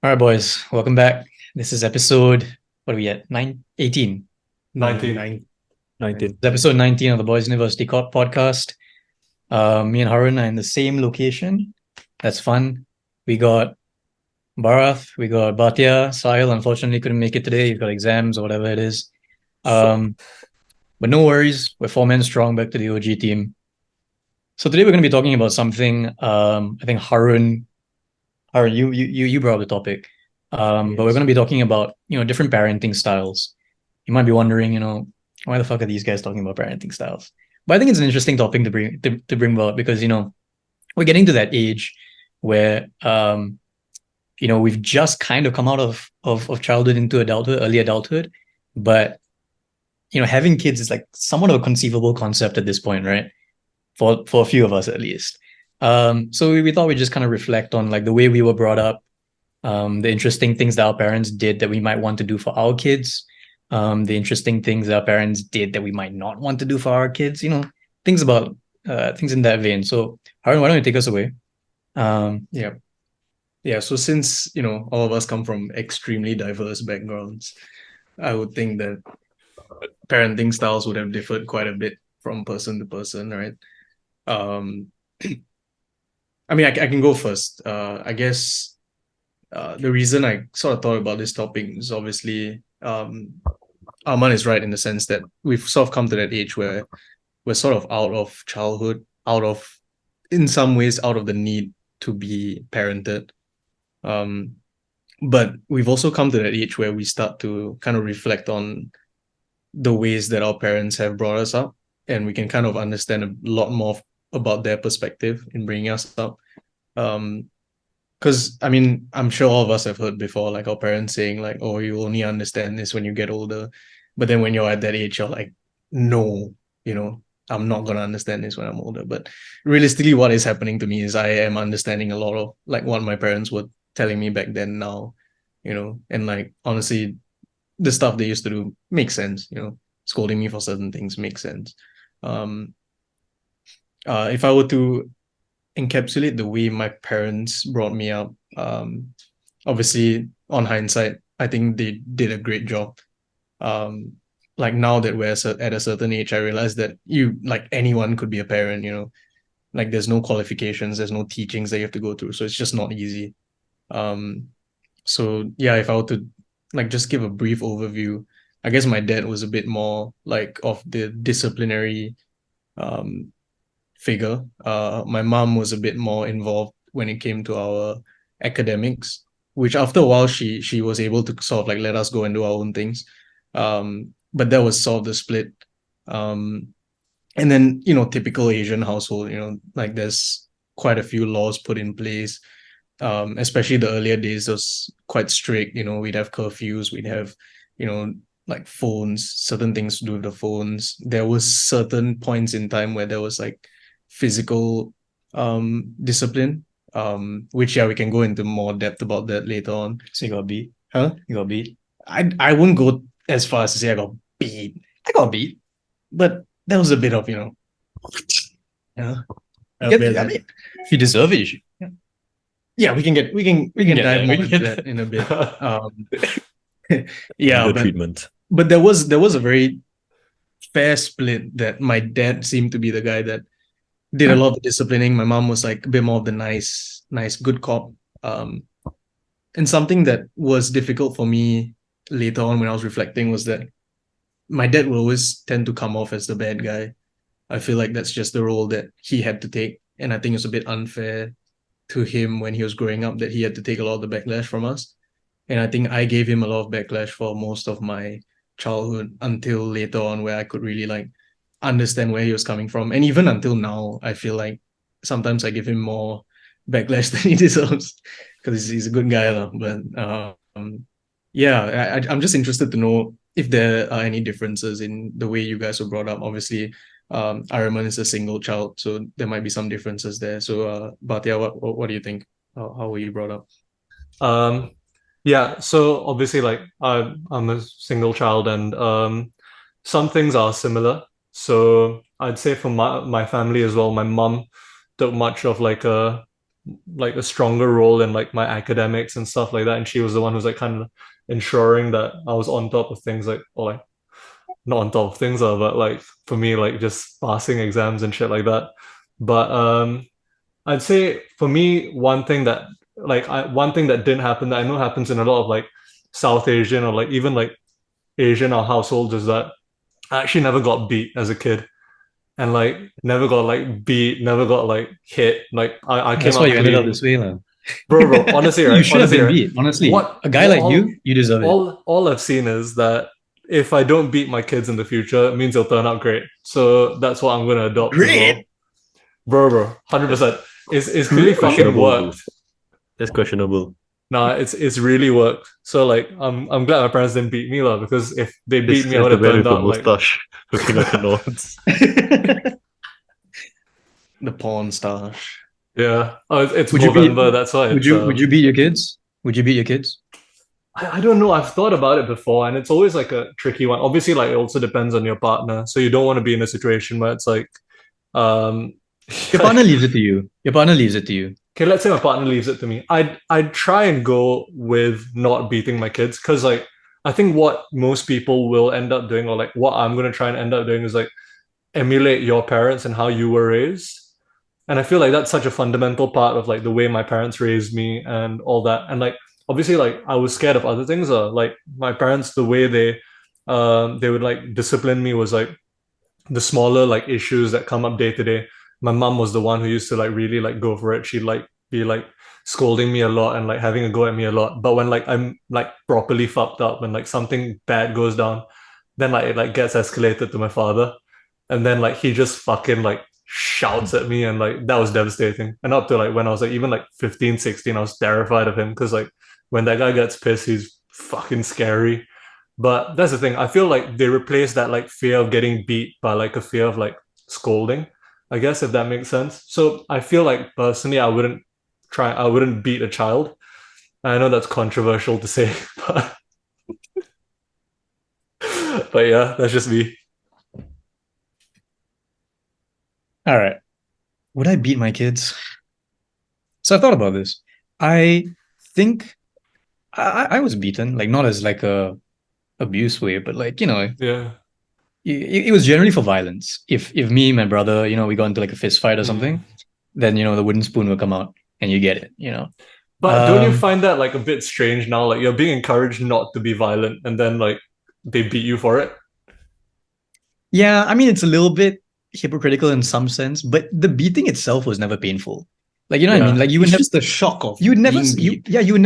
All right, boys, welcome back. This is episode, what are we at? 18. 19. 19. It's episode 19 of the Boys University podcast. Me and Harun are in the same location. That's fun. We got Barath, we got Bhatia. Sahil unfortunately couldn't make it today. He's got exams or whatever it is. But no worries. We're 4 men strong, back to the OG team. So today we're going to be talking about something. I think Harun, you brought up the topic. But we're going to be talking about, different parenting styles. You might be wondering, why the fuck are these guys talking about parenting styles? But I think it's an interesting topic to bring about because, we're getting to that age where, we've just kind of come out of childhood into adulthood, early adulthood. But, having kids is like somewhat of a conceivable concept at this point, right? For a few of us at least. So we thought we'd just kind of reflect on like the way we were brought up, the interesting things that our parents did that we might want to do for our kids, the interesting things that our parents did that we might not want to do for our kids, things about things in that vein. So Harun, why don't you take us away? Yeah. Yeah. So since, all of us come from extremely diverse backgrounds, I would think that parenting styles would have differed quite a bit from person to person, right? Um, I mean, I can go first. I guess the reason I sort of thought about this topic is obviously Arman is right in the sense that we've sort of come to that age where we're sort of out of childhood, in some ways, out of the need to be parented. But we've also come to that age where we start to kind of reflect on the ways that our parents have brought us up, and we can kind of understand a lot more about their perspective in bringing us up. Because I mean, I'm sure all of us have heard before, like our parents saying, like, "Oh, you only understand this when you get older," but then when you're at that age, you're like, "No, I'm not gonna understand this when I'm older." But realistically, what is happening to me is I am understanding a lot of like what my parents were telling me back then now, and like honestly, the stuff they used to do makes sense, scolding me for certain things makes sense. Um, if I were to encapsulate the way my parents brought me up, obviously on hindsight, I think they did a great job. Um, like now that we're at a certain age, I realize that like anyone could be a parent, like there's no qualifications, there's no teachings that you have to go through. So it's just not easy. So yeah, if I were to like just give a brief overview, I guess my dad was a bit more like of the disciplinary um figure. My mom was a bit more involved when it came to our academics, which after a while she was able to sort of like let us go and do our own things. But that was sort of the split. Um, and then typical Asian household, like there's quite a few laws put in place. Especially the earlier days was quite strict. We'd have curfews, we'd have you know like phones, certain things to do with the phones. There was certain points in time where there was like physical discipline, which yeah, we can go into more depth about that later on. So you got beat? Huh? You got beat? I wouldn't go as far as to say I got beat. I got beat, but there was a bit of yeah. I mean, if you deserve it, you should. Yeah, we can get dive there. more We can into get that in a bit. Yeah, The but treatment. there was a very fair split that my dad seemed to be the guy that did a lot of the disciplining. My mom was like a bit more of the nice good cop. Um, and something that was difficult for me later on when I was reflecting was that my dad will always tend to come off as the bad guy. I feel like that's just the role that he had to take, and I think it's a bit unfair to him when he was growing up that he had to take a lot of the backlash from us. And I think I gave him a lot of backlash for most of my childhood until later on where I could really like understand where he was coming from. And even until now, I feel like sometimes I give him more backlash than he deserves because he's a good guy. But yeah, I'm just interested to know if there are any differences in the way you guys were brought up. Obviously, Araman is a single child, so there might be some differences there. So, Bhatia, what do you think? How were you brought up? Um, yeah, so obviously, like I'm a single child, and some things are similar. So I'd say for my family as well, my mum took much of like a like a stronger role in like my academics and stuff like that, and she was the one who's like kind of ensuring that I was on top of things, like, or like not on top of things, but like for me, like just passing exams and shit like that. But I'd say for me, one thing that didn't happen that I know happens in a lot of like South Asian or like even like Asian or households is that I actually never got beat as a kid. And like never got like beat, never got like hit. Like I came That's why out you ended up clean. this way, lah. Bro, honestly, You right? should have Honestly, been right? beat. Honestly, What a guy what like you deserve it. all I've seen is that if I don't beat my kids in the future, it means they'll turn out great. So that's what I'm gonna adopt as well. Great. Bro, 100%. It's clearly Great. fucking Questionable, though. worked. That's questionable. Nah, it's really worked. So like I'm glad my parents didn't beat me lah, because if they beat This me, I is would the have man turned with the out like mustache looking like a nonce. The porn stash. yeah. Oh, it's Would you beat? Movember, that's why Would it's you beat your kids? Would you beat your kids? I don't know. I've thought about it before, and it's always like a tricky one. Obviously, like it also depends on your partner. So you don't want to be in a situation where it's like, um, Your partner leaves it to you. Your partner leaves it to you. okay, let's say my partner leaves it to me. I'd try and go with not beating my kids, because like I think what most people will end up doing, or like what I'm gonna try and end up doing, is like emulate your parents and how you were raised. And I feel like that's such a fundamental part of like the way my parents raised me and all that. And like obviously like I was scared of other things. Like my parents, the way they would like discipline me was like the smaller like issues that come up day to day. My mom was the one who used to like really like go for it. She'd like be like scolding me a lot and like having a go at me a lot. But when like I'm like properly fucked up, when like something bad goes down, then like it like gets escalated to my father. And then like he just fucking like shouts at me, and like that was devastating. And up to like when I was like even like 15, 16, I was terrified of him, because like when that guy gets pissed, he's fucking scary. But that's the thing. I feel like they replaced that like fear of getting beat by like a fear of like scolding, I guess, if that makes sense. So I feel like personally I wouldn't beat a child. I know that's controversial to say, but but yeah, that's just me. All right. Would I beat my kids? So I thought about this. I think I was beaten, like not as like a abuse way, but like, Yeah. it was generally for violence. If me and my brother, we got into like a fist fight or something, then the wooden spoon will come out and you get it. But don't you Um, find that like a bit strange now? Like you're being encouraged not to be violent, and then like they beat you for it. Yeah, I mean it's a little bit hypocritical in some sense, but the beating itself was never painful. Like what I mean? Yeah. Like you would It's never just the shock of you would never being you beat. yeah, you were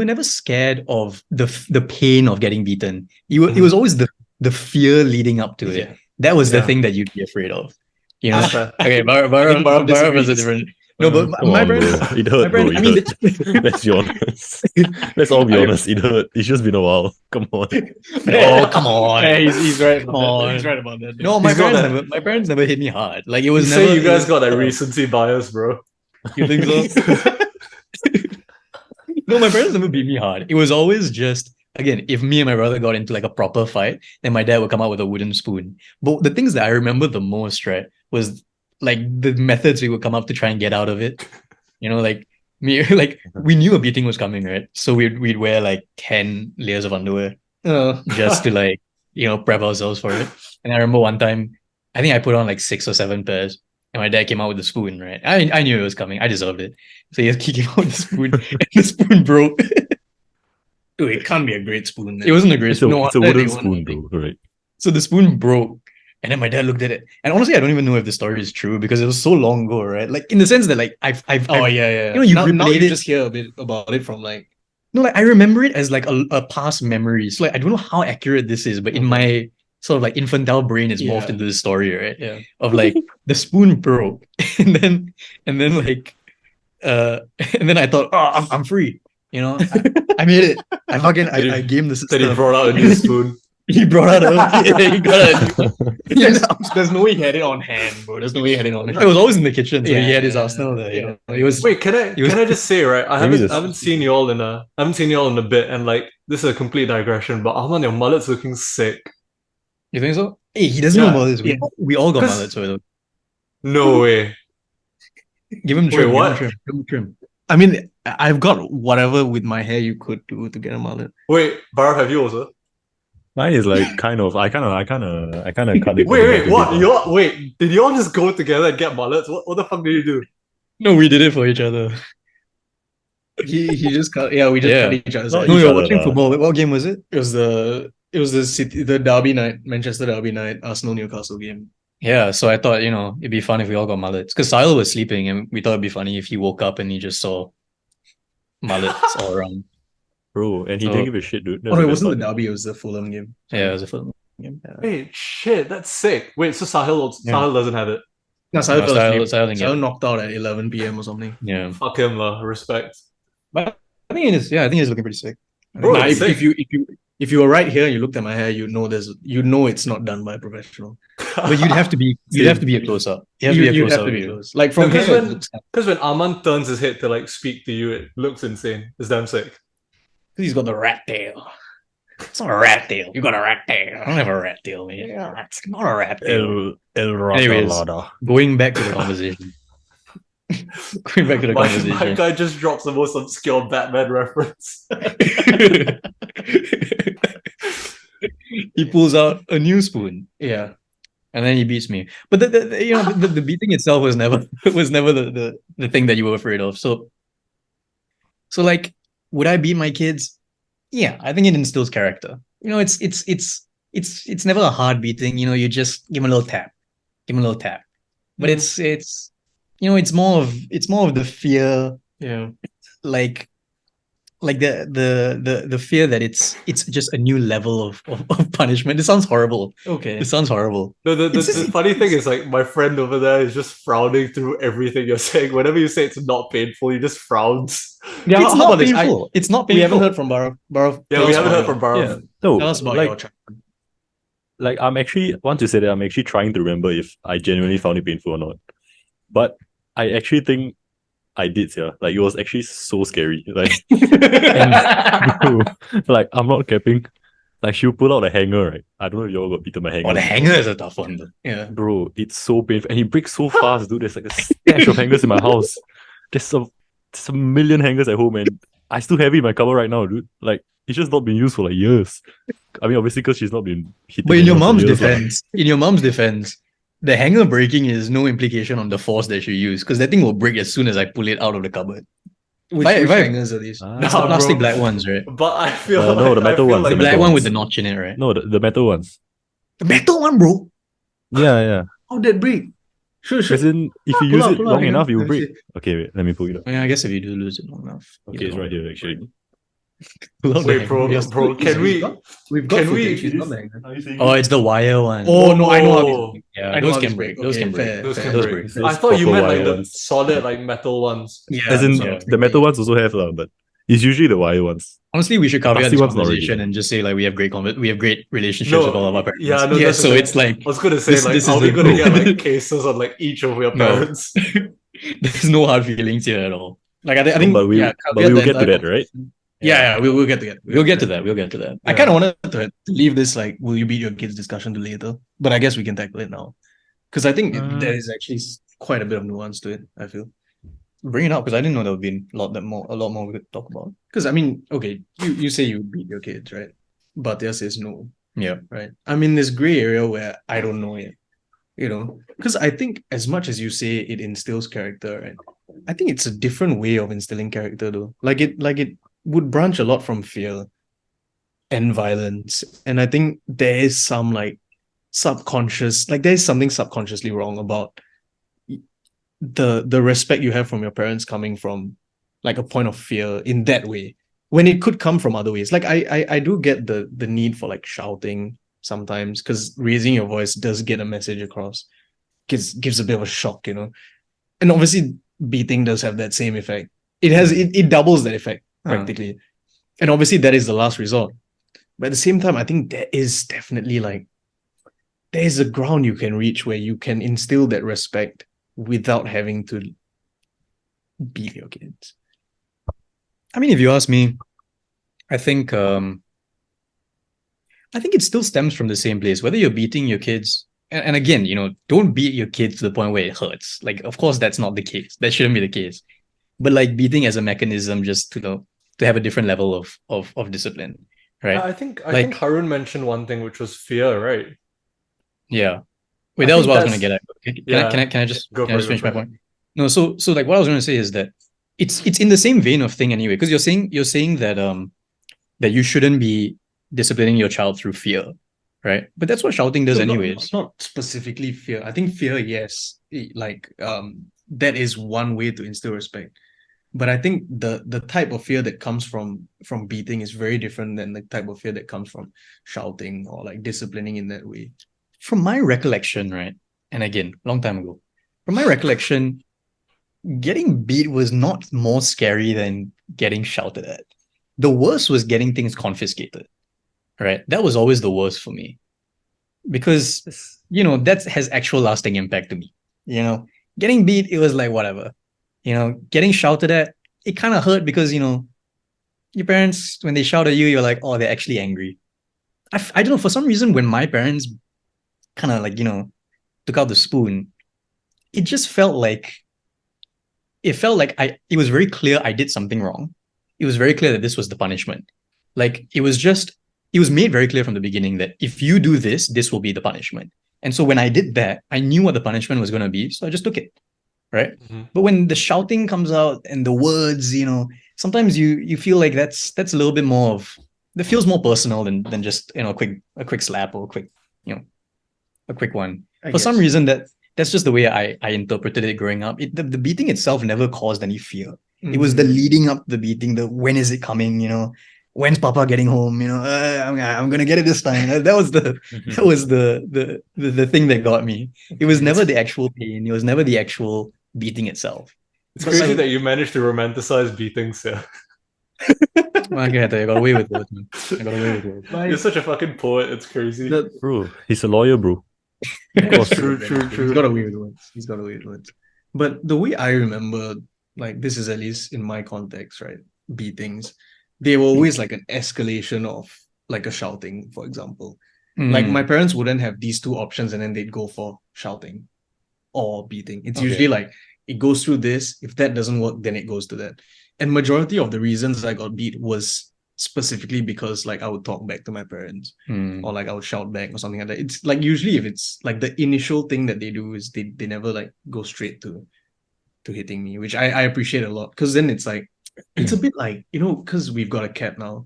never scared of the pain of getting beaten. It Mhm. was always the fear leading up to it. Yeah. That was the Yeah. thing that you'd be afraid of. That's fair. Okay, Bharat Bharat was a disagrees. different. No, but Come my on, bro. parents, It my hurt, bro. parents. It I mean, hurt. Let's be honest. Let's all be honest. It hurt. It's just been a while. Come on. oh come on, Yeah, he's right. come About that. on. He's right about that. No, He's got that- my parents never hit me hard. Like it You was say never. you guys got that never- recency bias, bro. You think so? No, my parents never beat me hard. It was always just, again, if me and my brother got into like a proper fight, then my dad would come out with a wooden spoon. But the things that I remember the most, right, was like the methods we would come up to try and get out of it. Like me, like we knew a beating was coming, right? So we'd wear like 10 layers of underwear just to like, prep ourselves for it. And I remember one time, I think I put on like 6 or 7 pairs. And my dad came out with the spoon, right? I knew it was coming. I deserved it. So he came out with the spoon, and the spoon broke. Dude, it can't be a great spoon. Then. It wasn't a great It's spoon. a wonder wooden they weren't spoon, big. bro. Right. So the spoon broke. And then my dad looked at it. And honestly, I don't even know if the story is true because it was so long ago, right? Like in the sense that like I've Oh yeah. You now replayed you it. just hear a bit about it from like No, like I remember it as like a past memory. So like I don't know how accurate this is, but in my sort of like infantile brain, it's morphed into this story, right? yeah. Of like the spoon broke, and then like and then I thought, oh, I'm free. I made it. I fucking I gamed the Then he system. brought out a new spoon. He brought out he got a There's no way he had it on hand, bro. There's no way he had it on hand. it was always in the kitchen, so he had his Yeah. arsenal there. It was Wait, can I just say, right? I Maybe haven't seen you all in a bit, and like this is a complete digression, but Ahmad, your mullet's looking sick. You think so? Hey, he doesn't Yeah, know about this. We all got 'Cause- mullets, so No way. give him Wait, trim. what? Give him trim. I mean, I've got whatever with my hair you could do to get a mullet. Wait, Bar, have you also? Mine is like kind of. I kind of cut it. Wait, what? Did you all just go together and get mullets? What the fuck did you do? No, we did it for each other. He just cut. Yeah, we just Yeah. cut each other's Not hair. No, each we were other watching lah. football. What game was it? It was the Derby night, Manchester Derby night, Arsenal Newcastle game. Yeah, so I thought, it'd be fun if we all got mullets. Because Sahil was sleeping and we thought it'd be funny if he woke up and he just saw mullets all around. Bro, and he So- didn't give a shit, dude. Oh no, it wasn't the Derby. It was the Fulham game. Yeah, it was a fun game. Wait, shit, that's sick. Wait, so Sahil Yeah. doesn't have it. No, Sahil No, fell Sahil- asleep. Sahil didn't get Sahil it. knocked out at 11 p.m. or something. Yeah. Fuck him, respect. But I think it is. Yeah, I think it's looking pretty sick. Bro, Nah, it's sick. if you were right here and you looked at my hair, you know it's not done by a professional. But you'd have to be a close up. You'd have to be close. Like from Because here, when- it looks like Because when Aman turns his head to like speak to you, it looks insane. It's damn sick. he's got the rat tail. It's not a rat tail. You got a rat tail. I don't have a rat tail, man. It's not a rat tail. El Anyways. Ragalada. Going back to the conversation. Going back to the My conversation. guy just drops the most obscure Batman reference. He pulls out a new spoon Yeah. and then he beats me. But the beating itself was never the thing that you were afraid of. So like, would I beat my kids? Yeah, I think it instills character. It's never a hard beating. You just give him a little tap, But it's more of the fear, Yeah. like the fear that it's just a new level of punishment. It sounds horrible. Okay. It sounds horrible. No, the It's just- funny thing is like my friend over there is just frowning through everything you're saying. Whenever you say it's not painful, he just frowns. Yeah, It's how not about this? painful. It's not We haven't painful. heard from Barav. Barav, Yeah, tell we us haven't about heard from Barav. Yeah. No, Tell us about your childhood. like I'm actually want to say that I'm actually trying to remember if I genuinely found it painful or not. But I actually think I did, yeah. Like it was actually so scary. Like, bro, like I'm not capping. Like she'll pull out a hanger, right? I don't know if you all got beaten by hanger. Oh, the hanger is a tough one though. Yeah. Bro, it's so painful. And he breaks so fast, dude. There's like a stash of hangers in my house. There's a million hangers at home, and I still have it in my cupboard right now, dude. Like, it's just not been used for like years. I mean, obviously, because she's not been hitting But in your anyone for mom's years, lah. defense, the hanger breaking is no implication on the force that you use because that thing will break as soon as I pull it out of the cupboard. Which If I- hangers are these? Ah. It's the Nah, plastic bro. black ones, right? But I feel No, like the metal I feel ones, like The the black metal one ones. with the notch in it, right? No, the metal ones. The metal one, bro. Yeah. How did that break? Sure. As in, if you Pull use out, it pull out, long hang on. enough, you Let me break. see. Okay, wait, let me pull it up. I mean, I guess if you do lose it long enough. Okay, it's right here, actually. Pull out the Wait, bro, hanger. Yes. bro, can we? We've got Can we- footage. She's not the hanger. Oh, it's the wire one. Oh no, I know how Oh. these. yeah, I know those how can these break. break. Those Okay, can break. fair, Those fair. can Those break. break. Those I thought you proper meant like wire the ones. solid like metal ones. Yeah. As in, that's what I was the metal thinking. ones also have, but it's usually the wire ones. Honestly, we should caveat plastic this one's not conversation really. and just say like we have great relationships No, with all of our parents. yeah, no, yeah. that's So okay. it's like I was gonna say This- like, this are is we the- gonna get like cases on like each of your No. parents? there's no hard feelings here at all. Like I think, but we yeah, will caveat get to entire that, right? Yeah, we'll get to that. We'll get to that. We'll get to that. I kind of wanted to leave this like, will you beat your kids discussion to later, but I guess we can tackle it now because I think there is actually quite a bit of nuance to it. I feel Bring it up because I didn't know there would be a lot more we could talk about. because I mean, okay, you say you beat your kids, right? But there says no, Yeah. right? I'm in this gray area where I don't know yet, because I think as much as you say it instills character, right? I think it's a different way of instilling character though. Like it would branch a lot from fear and violence. And I think there is some like subconscious, like there's something subconsciously wrong about the respect you have from your parents coming from like a point of fear in that way when it could come from other ways. Like I do get the need for like shouting sometimes because raising your voice does get a message across, gives a bit of a shock, and obviously beating does have that same effect. It doubles that effect practically, and obviously that is the last resort. But at the same time, I think there is definitely like there is a ground you can reach where you can instill that respect without having to beat your kids. I mean, if you ask me, I think it still stems from the same place. Whether you're beating your kids, and again, don't beat your kids to the point where it hurts. Like, of course, that's not the case. That shouldn't be the case. but like beating as a mechanism just to have a different level of discipline, right? I think Like- Harun mentioned one thing, which was fear, right? Yeah. Wait, I that was think what I was gonna that's- get at. yeah. Can I just Go can I for just it, finish go my for it. point? No, so like what I was gonna say is that it's in the same vein of thing anyway, because you're saying that that you shouldn't be disciplining your child through fear, right? But that's what shouting does No, anyways. not specifically fear. I think fear, yes, that is one way to instill respect. But I think the type of fear that comes from beating is very different than the type of fear that comes from shouting or like disciplining in that way. From my recollection, right? And again, long time ago, from my recollection, getting beat was not more scary than getting shouted at. The worst was getting things confiscated, right? That was always the worst for me because, that has actual lasting impact to me. Getting beat, it was like whatever. Getting shouted at, it kind of hurt because, your parents, when they shout at you, you're like, oh, they're actually angry. I don't know, for some reason, when my parents kind of like, took out the spoon, it just felt like it was very clear I did something wrong. It was very clear that this was the punishment. Like it was made very clear from the beginning that if you do this, this will be the punishment. And so when I did that, I knew what the punishment was going to be, so I just took it. Right? Mhm. But when the shouting comes out and the words, sometimes you feel like that's a little bit more of that feels more personal than just a quick slap or a quick one. For some reason that's just the way I interpreted it growing up. The beating itself never caused any fear. It was the leading up to the beating, the when is it coming, when's Papa getting home, I'm gonna get it this time. That was the thing that got me. It was never the actual pain. It was never the actual beating itself. It's But crazy like- that you managed to romanticize beatings, yeah. Well, I got away with words, man. I got away with words. You're such a fucking poet, it's crazy. Bro, he's a lawyer, bro. That's True. He's got away with words. He's got away with words. But the way I remember, like this is at least in my context, right? Beatings, they were always like an escalation of like a shouting, for example. Like my parents wouldn't have these two options and then they'd go for shouting or beating. It's Okay. usually like it goes through this. If that doesn't work, then it goes to that. And majority of the reasons I got beat was specifically because like I would talk back to my parents or like I would shout back or something like that. It's like usually if it's like the initial thing that they do is they never like go straight to hitting me, which I appreciate a lot because then it's like it's a bit like because we've got a cat now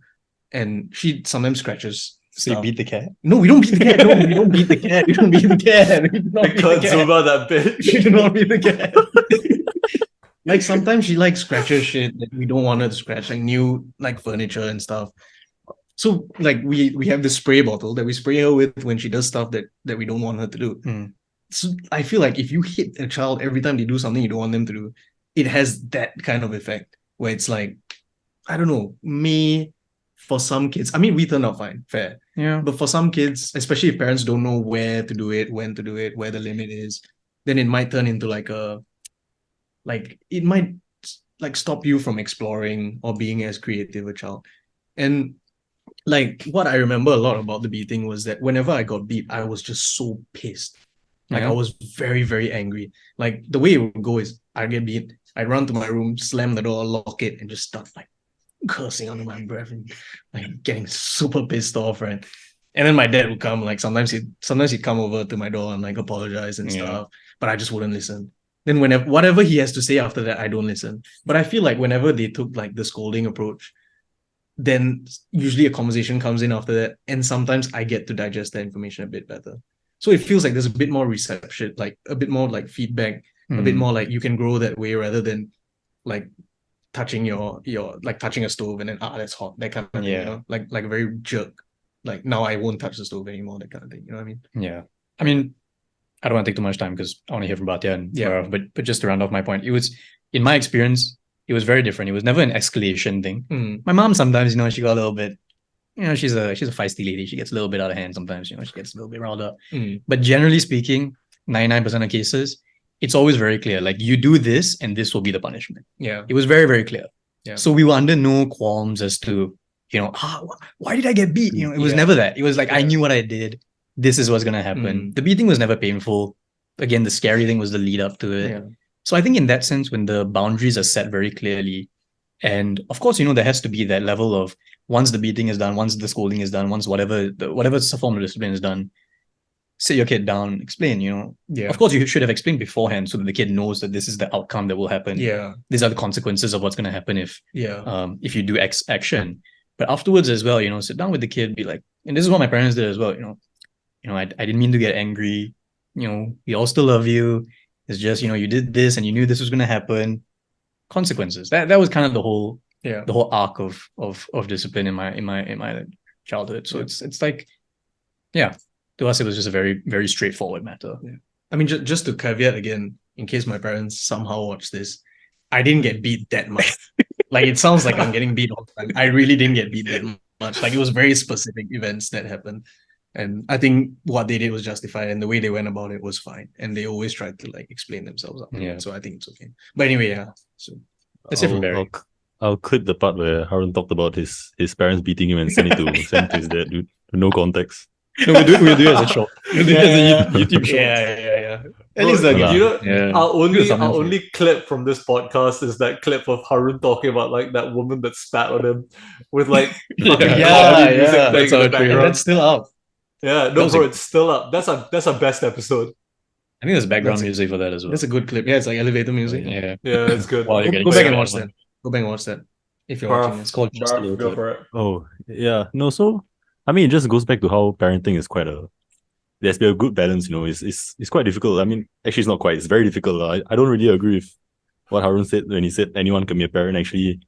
and she sometimes scratches So you stuff. beat the cat? No, we don't beat the cat. No, we don't beat the cat. We don't beat the cat. We do not I beat the can't cat. zoom out that bit. We do not beat the cat. Like sometimes she like scratches shit that we don't want her to scratch, like new like furniture and stuff. So like we have this spray bottle that we spray her with when she does stuff that we don't want her to do. So I feel like if you hit a child every time they do something you don't want them to do, it has that kind of effect where it's like, I don't know, for some kids, I mean, we turned out fine, fair. Yeah. But for some kids, especially if parents don't know where to do it, when to do it, where the limit is, then it might turn into it might like stop you from exploring or being as creative a child. And like what I remember a lot about the beating was that whenever I got beat, I was just so pissed. Like Yeah. I was very, very angry. Like the way it would go is I get beat, I run to my room, slam the door, lock it, and just start like cursing under my breath and like getting super pissed off, right? And then my dad would come, like sometimes he'd come over to my door and like apologize and Yeah. stuff, but I just wouldn't listen. Then whenever whatever he has to say after that, I don't listen. But I feel like whenever they took like the scolding approach, then usually a conversation comes in after that, and sometimes I get to digest that information a bit better. So it feels like there's a bit more reception, like a bit more like feedback, a bit more like you can grow that way rather than like touching your like touching a stove and then that's hot, that kind of thing, Yeah. like a very jerk. Like now I won't touch the stove anymore, that kind of thing. You know what I mean? Yeah. I mean, I don't want to take too much time because I want to hear from Bhatia and Yeah. Gaurav, but just to round off my point, it was, in my experience, it was very different. It was never an escalation thing. My mom sometimes, she got a little bit, she's a feisty lady. She gets a little bit out of hand sometimes, she gets a little bit riled up. But generally speaking, 99% of cases, it's always very clear. Like you do this and this will be the punishment. Yeah. It was very, very clear. Yeah. So we were under no qualms as to, why did I get beat? It was Yeah. never that. It was like, I Yeah. knew what I did. This is what's going to happen. The beating was never painful. Again, the scary thing was the lead up to it. Yeah. So I think in that sense, when the boundaries are set very clearly, and of course, there has to be that level of once the beating is done, once the scolding is done, once whatever form of discipline is done, sit your kid down, explain, Yeah. Of course, you should have explained beforehand so that the kid knows that this is the outcome that will happen. Yeah. These are the consequences of what's going to happen if Yeah. if you do X action. But afterwards as well, sit down with the kid, be like, and this is what my parents did as well, I didn't mean to get angry. We all still love you. It's just, you did this and you knew this was going to happen. Consequences. That was kind of the whole arc of discipline in my childhood. So it's like, to us it was just a very, very straightforward matter. Yeah. I mean, just to caveat again, in case my parents somehow watch this, I didn't get beat that much. Like, it sounds like I'm getting beat all the time. I really didn't get beat that much. Like, it was very specific events that happened. And I think what they did was justified, and the way they went about it was fine. And they always tried to like explain themselves up. Yeah. So I think it's okay. But anyway, yeah. So that's it from Barry. I'll clip the part where Harun talked about his parents beating him and send it to his dad, dude. No context. No, we'll do it as a short. We'll do it as a YouTube short. Yeah. At least like, Yeah. our Do something only clip from this podcast is that clip of Harun talking about like that woman that spat on him with like fucking comedy music playing That's in the how background. that's still up. Yeah, no, bro, it's still up. That's our best episode. I think there's background That's it. music for that as well. That's a good clip. Yeah, it's like elevator music. Yeah. Yeah, it's good. While you're Go getting back and started watch on that. Go back and watch that if you're Barf. watching It's it. called Just a Little Go Clip. for it. Oh, yeah. No, so I mean it just goes back to how parenting is quite there's been a good balance, it's quite difficult. I mean, actually it's not quite, it's very difficult. I don't really agree with what Harun said when he said anyone can be a parent. Actually,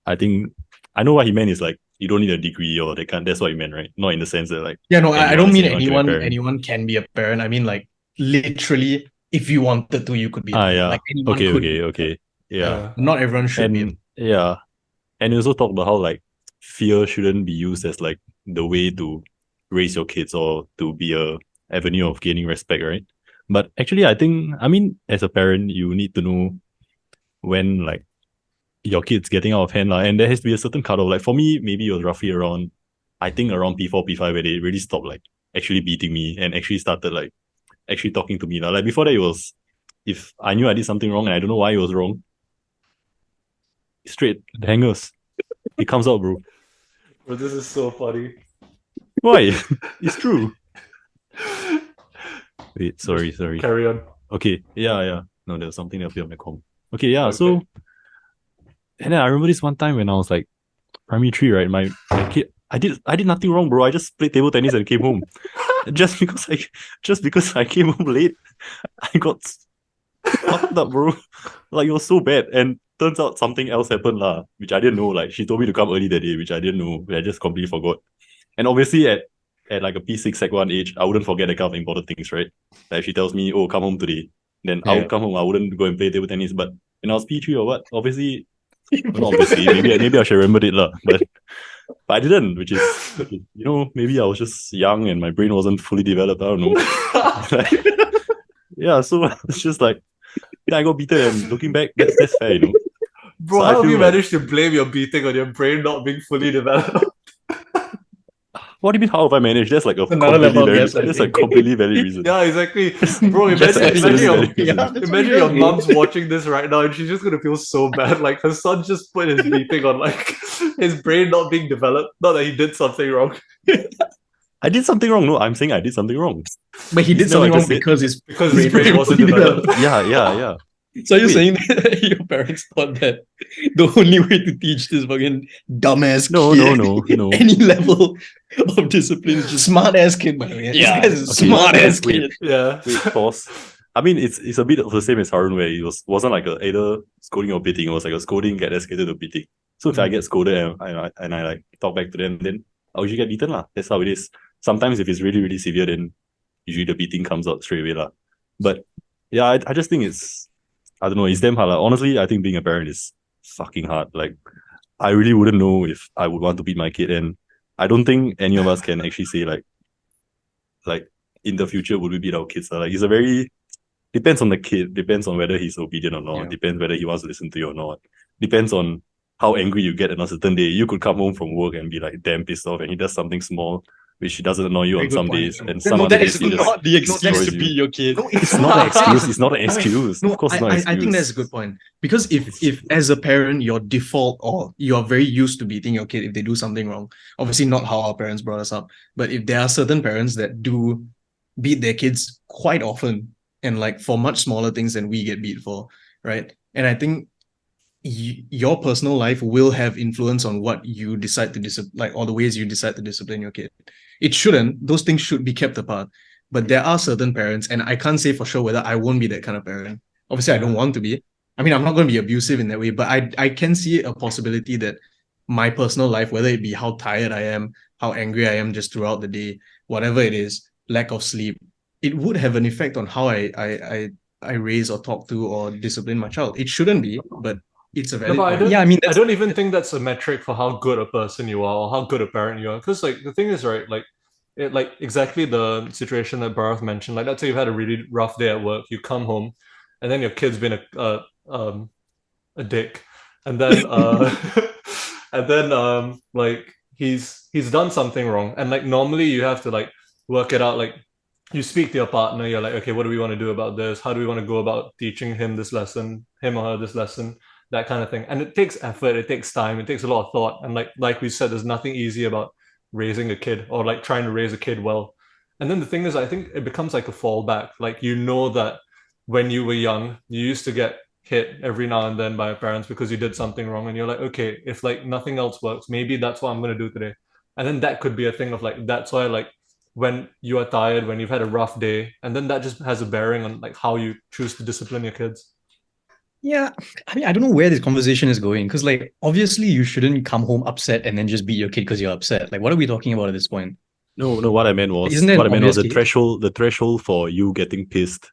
I think I know what he meant is like you don't need a degree or that's what he meant, right? Not in the sense that like Yeah, no, I don't mean anyone can be a parent. anyone can be a parent. I mean, like, literally, if you wanted to, you could be a parent. yeah. Like, anyone could be. Okay. Yeah. Not everyone should be. And yeah. And he also talked about how like fear shouldn't be used as like the way to raise your kids or to be a avenue of gaining respect, right? But actually I mean, as a parent, you need to know when like your kid's getting out of hand, and there has to be a certain cutoff. Like for me, maybe it was roughly around P4, P5 where they really stopped like actually beating me and actually started like actually talking to me. Like before that, it was if I knew I did something wrong and I don't know why it was wrong, straight the hangers. It comes out, bro. Bro, this is so funny. Why? It's true. Wait, sorry. Carry on. Okay, yeah. No, there was something that appeared on my com. Okay, yeah, so and then I remember this one time when I was like primary 3, right? My kid, I did nothing wrong, bro. I just played table tennis and came home. just because I came home late, I got fucked up, bro. Like it was so bad. And turns out something else happened, which I didn't know. Like she told me to come early that day, which I didn't know. I just completely forgot. And obviously at like a P6 Sec 1 age, I wouldn't forget that kind of important things, right? Like she tells me, oh, come home today. Then I would come home, I wouldn't go and play table tennis. But when I was P3 or what, obviously, not obviously, maybe I should have remembered it, but I didn't, which is, maybe I was just young and my brain wasn't fully developed. I don't know. Yeah, so it's just like, I got beaten and looking back, that's fair, Bro, So how I have feel you like- managed to blame your beating on your brain not being fully developed? What do you mean, how have I managed? That's like a Another level of gaslighting. that's a completely valid reason. Yeah, exactly. Bro, That's absolutely valid reason. imagine your mom's watching this right now and she's just gonna feel so bad. Like her son just put his beating on like his brain not being developed. Not that he did something wrong. I did something wrong. No, I'm saying I did something wrong. But he did Isn't that what something I wrong just said? because His brain wasn't developed. Yeah. So you're Wait. saying that your parents thought that the only way to teach this fucking dumbass No, kid no. any level of discipline is just smart ass kid, by the way. Yeah, This guy's a okay. smart ass Wait. kid. Yeah. Wait, pause. I mean, it's a bit of the same as Harun, where it wasn't like either scolding or beating. It was like a scolding get escalated to beating. So if I get scolded and I like talk back to them, then I usually get beaten lah. That's how it is. Sometimes if it's really really severe, then usually the beating comes out straight away lah. But yeah, I just think I don't know, it's damn hard lah. Honestly, I think being a parent is fucking hard. Like I really wouldn't know if I would want to beat my kid, and I don't think any of us can actually say like in the future would we beat our kids. Like it's a very depends on the kid, depends on whether he's obedient or not, Yeah. depends whether he wants to listen to you or not, depends on how angry you get on a certain day. You could come home from work and be like damn pissed off, and he does something small which doesn't annoy you Very on good some point. days, and No, some other that days is you just not the excuse destroys to you. beat your kid. No, It's not an excuse. It's not an excuse. No, Of course, it's not an excuse. I think that's a good point. Because if as a parent your default or you are very used to beating your kid if they do something wrong, obviously not how our parents brought us up, but if there are certain parents that do beat their kids quite often and like for much smaller things than we get beat for, right? And I think your personal life will have influence on what you decide to like or the ways you decide to discipline your kid. It shouldn't; those things should be kept apart. But there are certain parents, and I can't say for sure whether I won't be that kind of parent. Obviously, I don't want to be. I mean, I'm not going to be abusive in that way, but I can see a possibility that my personal life, whether it be how tired I am, how angry I am just throughout the day, whatever it is, lack of sleep, it would have an effect on how I raise or talk to or discipline my child. It shouldn't be, but it's a No, valid but point. Yeah, I mean, I that's, don't even think that's a metric for how good a person you are or how good a parent you are. Because like the thing is, right, like it like exactly the situation that Bharat mentioned. Like let's say you've had a really rough day at work, you come home, and then your kid's been a dick, and then and then like he's done something wrong, and like normally you have to like work it out. Like you speak to your partner, you're like, okay, what do we want to do about this? How do we want to go about teaching him this lesson, him or her this lesson? That kind of thing. And it takes effort, it takes time, it takes a lot of thought. And like we said, there's nothing easy about raising a kid or like trying to raise a kid well. And then the thing is, I think it becomes like a fallback. Like you know that when you were young, you used to get hit every now and then by your parents because you did something wrong, and you're like, okay, if like nothing else works, maybe that's what I'm gonna do today. And then that could be a thing of like that's why like when you are tired, when you've had a rough day, and then that just has a bearing on like how you choose to discipline your kids. yeah. I mean, I don't know where this conversation is going because, like, obviously, you shouldn't come home upset and then just beat your kid because you're upset. Like, what are we talking about at this point? No. What I meant was, Isn't there what I an meant was obvious case? the threshold for you getting pissed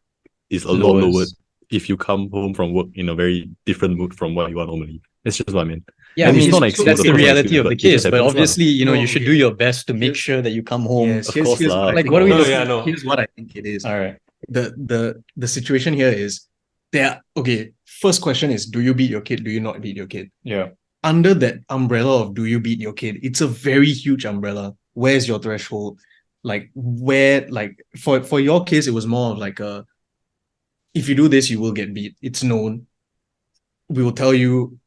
is a lot Lowers. lower if you come home from work in a very different mood from what you are normally. That's just what I mean. Yeah, I And it's mean, not an so excuse, that's of the course, not an reality excuse, of the but it just case. But happens lah. obviously, you know, No, you should okay. do your best to make Here's- sure that you come home. Yes, Of here's, course here's lah, what I Like, think what are we it is. No, yeah, no. Here's what I think it is. All right. The situation here is there. Okay, first question is: do you beat your kid? Do you not beat your kid? Yeah. Under that umbrella of do you beat your kid, it's a very huge umbrella. Where's your threshold? Like where, like for your case, it was more of like a if you do this, you will get beat. It's known. We will tell you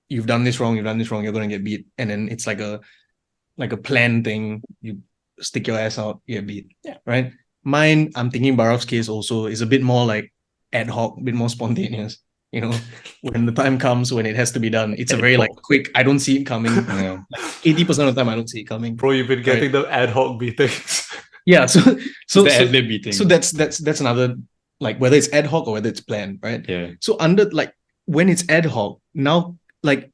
you've done this wrong, you've done this wrong, you're gonna get beat. And then it's like a planned thing. You stick your ass out, you get beat. Yeah. Right? Mine, I'm thinking Barav's case also is a bit more like ad hoc, a bit more spontaneous. You know, when the time comes when it has to be done, it's a Ad very like hoc. quick. I don't see it coming. Yeah. Like 80% of the time, I don't see it coming. Bro, you've been getting the ad hoc beatings. Yeah. So The ad-lib beating. so that's another like whether it's ad hoc or whether it's planned, right? Yeah. So under like when it's ad hoc, now like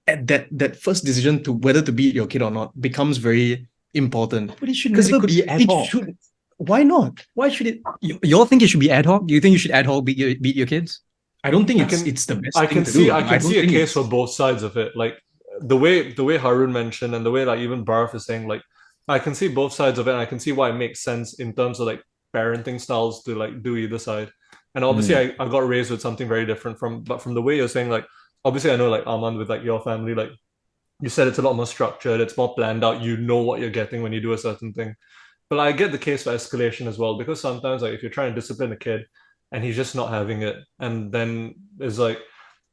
at that first decision to whether to beat your kid or not becomes very important. But it should 'Cause it never could- be ad it hoc. should- Why not? Why should it? You all think it should be ad hoc? Do you think you should ad hoc beat your kids? I don't think I it's can- it's the best I thing can to see do. I don't can see a think case it's- for both sides of it. Like the way Harun mentioned and the way like even Barath is saying, like I can see both sides of it, and I can see why it makes sense in terms of like parenting styles to like do either side. And obviously I got raised with something very different from the way you're saying, like obviously I know like Arman with like your family, like you said it's a lot more structured, it's more planned out, you know what you're getting when you do a certain thing. But I get the case for escalation as well, because sometimes like if you're trying to discipline a kid and he's just not having it, and then it's like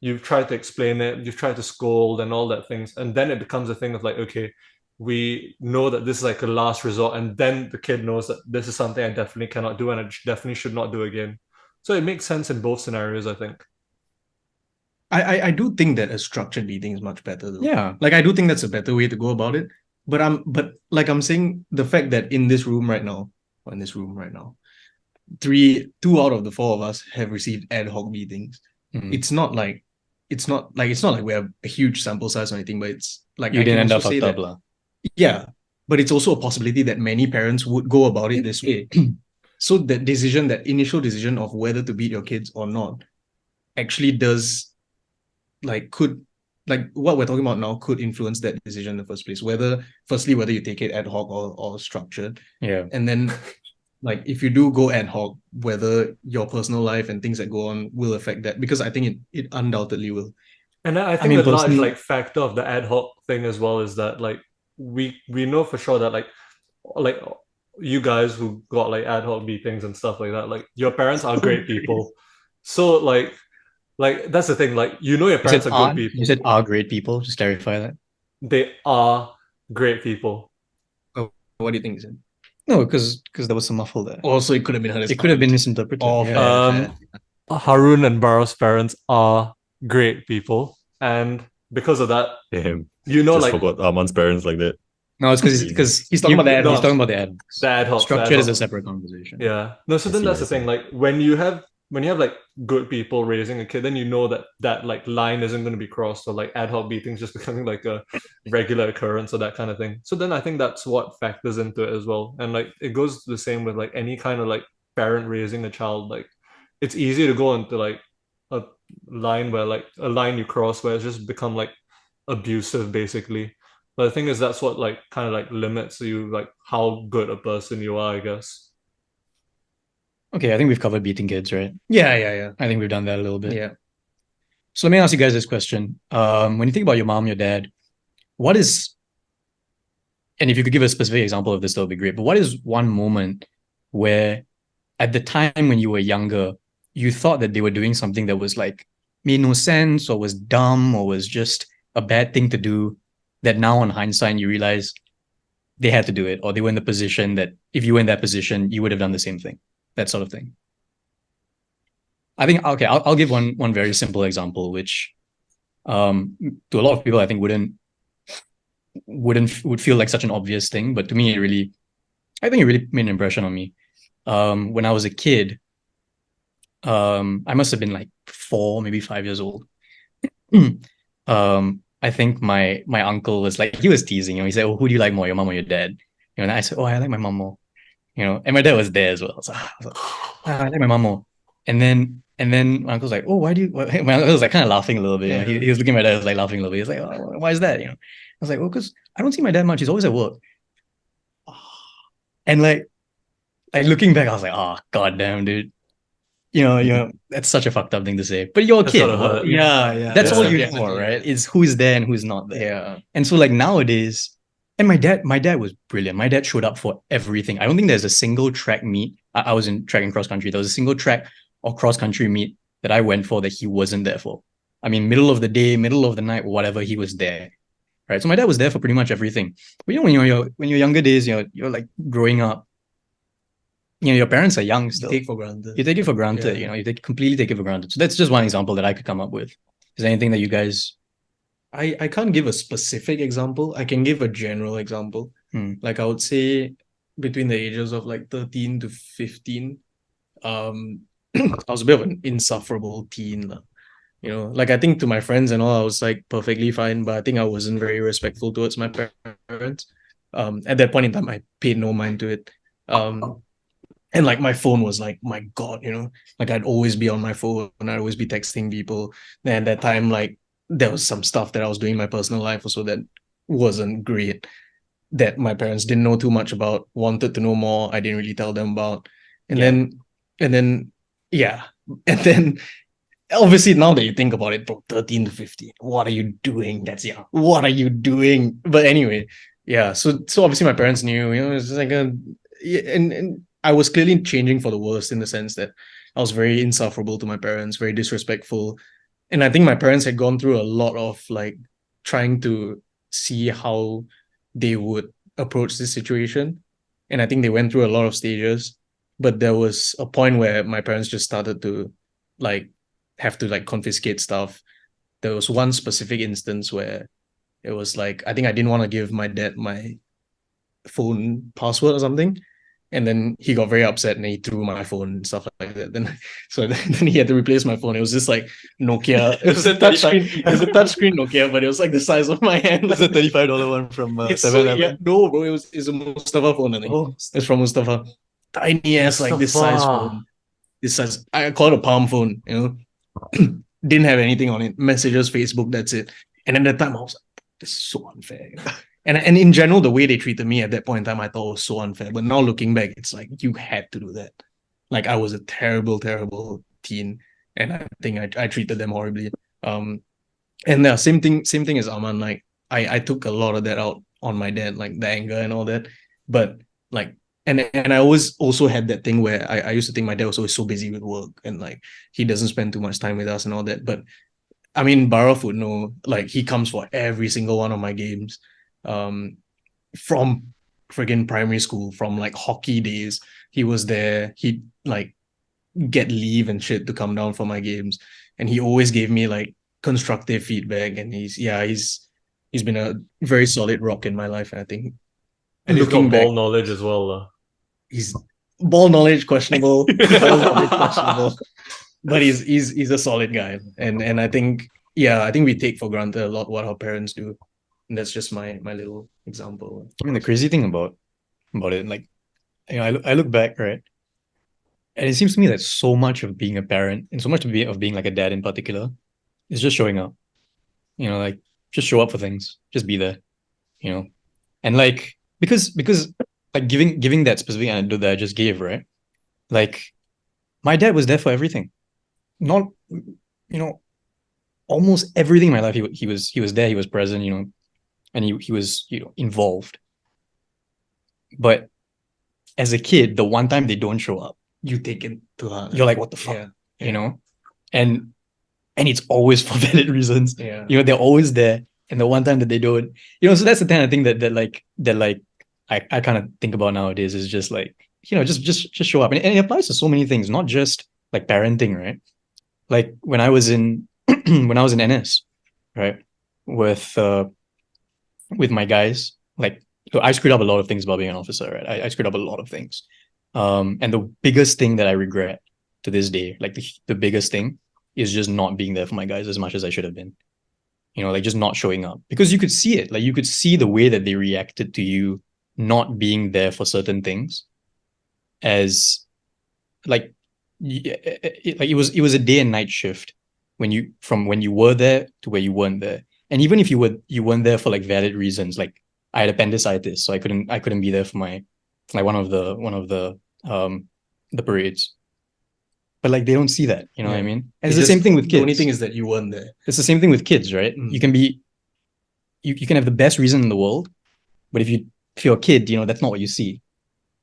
you've tried to explain it, you've tried to scold and all that things, and then it becomes a thing of like, okay, we know that this is like a last resort, and then the kid knows that this is something I definitely cannot do and I definitely should not do again. So it makes sense in both scenarios, I think. I do think that a structured beating is much better though. Yeah. Like I do think that's a better way to go about it. But like I'm saying, the fact that in this room right now, or in this room right now, two out of the four of us have received ad hoc beatings. Mhm. It's not like we have a huge sample size or anything, but it's like You I didn't can end up also say fucked that up, lah. yeah, but it's also a possibility that many parents would go about it this way. So that initial decision of whether to beat your kids or not actually does could what we're talking about now could influence that decision in the first place. Whether you take it ad hoc or structured. Yeah. And then like if you do go ad hoc, whether your personal life and things that go on will affect that, because I think it undoubtedly will. And I think mean, the large personally- like factor of the ad hoc thing as well is that like we know for sure that like you guys who got like ad hoc beatings and stuff like that, like your parents are great people. So like that's the thing. Like you know your You said parents are good are, people. you said are great people. Just clarify that. They are great people. Oh, what do you think, Zin? No, because there was some muffle there. Also, it could have been heard as It could have been aunt. misinterpreted. Oh, Yeah. fair. Harun and Baro's parents are great people, and because of that, Damn. you know, Just like forgot Arman's parents like that. No, it's Crazy. because He's talking about the ad he's hoc. talking about the ad. the ad hoc, Structured is a separate conversation. Yeah. No, so I then see, that's I the thing. see. Like when you have like good people raising a kid, then you know that like line isn't going to be crossed, or like ad hoc beatings just becoming like a regular occurrence or that kind of thing. So then I think that's what factors into it as well. And like it goes the same with like any kind of like parent raising a child. Like it's easy to go into like a a line you cross where it's just become like abusive basically. But the thing is that's what like kind of like limits you like how good a person you are, I guess. Okay, I think we've covered beating kids, right? Yeah. I think we've done that a little bit. Yeah. So let me ask you guys this question. When you think about your mom, your dad, what is, and if you could give a specific example of this, that would be great. But what is one moment where at the time when you were younger, you thought that they were doing something that was like made no sense or was dumb or was just a bad thing to do, that now on hindsight you realize they had to do it, or they were in the position that if you were in that position, you would have done the same thing, that sort of thing. I think, okay, I'll give one very simple example, which to a lot of people I think would feel like such an obvious thing, but to me I think it really made an impression on me. When I was a kid, I must have been like 4, maybe 5 years old. I think my uncle was like, he was teasing, he said, "Oh, who do you like more, your mom or your dad?" And I said, "Oh, I like my mom more." And my dad was there as well. So I was like, I like my mom more. And then my uncle's like, "Oh, why do you?" My uncle was like kind of laughing a little bit. He was looking at my dad, was like laughing a little bit. He was like, "Oh, why is that?" I was like, "Well, because I don't see my dad much. He's always at work." And like looking back, I was like, "Oh, goddamn, dude." That's such a fucked up thing to say. But you're a That's kid. gotta hurt. Yeah. That's all Yeah. you know, Definitely, right? Is who's there and who's not there. Yeah. And so like nowadays, and my dad was brilliant. My dad showed up for everything. I don't think there's a single track meet. I was in track and cross country. There was a single track or cross country meet that I went for that he wasn't there for. I mean, middle of the day, middle of the night, whatever, he was there. Right. So my dad was there for pretty much everything. But when you're younger days, you're like growing up, your parents are young You still. take for granted. You take it for granted, Yeah. completely take it for granted. So that's just one example that I could come up with. Is there anything that you guys I can't give a specific example. I can give a general example. Like I would say between the ages of like 13 to 15, I was a bit of an insufferable teen. Like I think to my friends and all, I was like perfectly fine, but I think I wasn't very respectful towards my parents. At that point in time, I paid no mind to it. And like my phone was like my god, like I'd always be on my phone and I'd always be texting people. And at that time, like there was some stuff that I was doing in my personal life also that wasn't great, that my parents didn't know too much about, wanted to know more, I didn't really tell them about. And Yeah. then yeah. And then obviously now that you think about it, bro, 13 to 15, what are you doing? That's young. What are you doing? But anyway, yeah. So obviously my parents knew, it's just like and I was clearly changing for the worst in the sense that I was very insufferable to my parents, very disrespectful. And I think my parents had gone through a lot of like trying to see how they would approach this situation. And I think they went through a lot of stages. But there was a point where my parents just started to like have to like confiscate stuff. There was one specific instance where it was like, I think I didn't want to give my dad my phone password or something. And then he got very upset and he threw my phone and stuff like that. Then he had to replace my phone. It was just like Nokia. It was a touchscreen. It was a touchscreen Nokia, but it was like the size of my hand. It's a $35 one from It's so, yeah, no, bro. It's a Mustafa phone. I think. Oh, It's from Mustafa. Tiny ass, like this size phone. This size. I call it a palm phone. Didn't have anything on it. Messages, Facebook. That's it. And at that time, I was like, this is so unfair. And in general, the way they treated me at that point in time, I thought was so unfair. But now looking back, it's like you had to do that. Like I was a terrible, terrible teen, and I think I treated them horribly. And yeah, same thing as Aman. Like I took a lot of that out on my dad, like the anger and all that. But like, and I always also had that thing where I used to think my dad was always so busy with work and like he doesn't spend too much time with us and all that. But I mean, Barath would know, like he comes for every single one of my games, from friggin' primary school, from like hockey days. He was there. He'd like get leave and shit to come down for my games, and he always gave me like constructive feedback. And he's been a very solid rock in my life. And I think And he's looking got ball back, knowledge as well. he's ball knowledge questionable, ball knowledge questionable, but he's a solid guy. And I think I think we take for granted a lot what our parents do. And that's just my little example. I mean, the crazy thing about it, like, I look back, right, and it seems to me that so much of being a parent and so much of being like a dad in particular is just showing up. Like just show up for things, just be there. And like because like giving that specific anecdote that I just gave, right? Like my dad was there for everything. Not almost everything in my life he was there, he was present, and he was involved. But as a kid, the one time they don't show up, You take it to heart. you're like, what the fuck? Yeah. And it's always for valid reasons. Yeah. They're always there. And the one time that they don't, so that's the kind of thing that I kind of think about nowadays, is just like, just show up. And it applies to so many things, not just like parenting, right? Like when I was in when I was in NS, right? With my guys, like, so I screwed up a lot of things about being an officer, right? I screwed up a lot of things. And the biggest thing that I regret to this day, like the biggest thing, is just not being there for my guys as much as I should have been. Like just not showing up, because you could see it. Like you could see the way that they reacted to you not being there for certain things, as like it was a day and night shift from when you were there to where you weren't there. And even if you weren't there for like valid reasons, like I had appendicitis, so I couldn't be there for my like one of the parades. But like they don't see that, what I mean? And it's the same thing with kids. The only thing is that you weren't there. It's the same thing with kids, right? Mm. You can be you can have the best reason in the world, but if you're a kid, that's not what you see.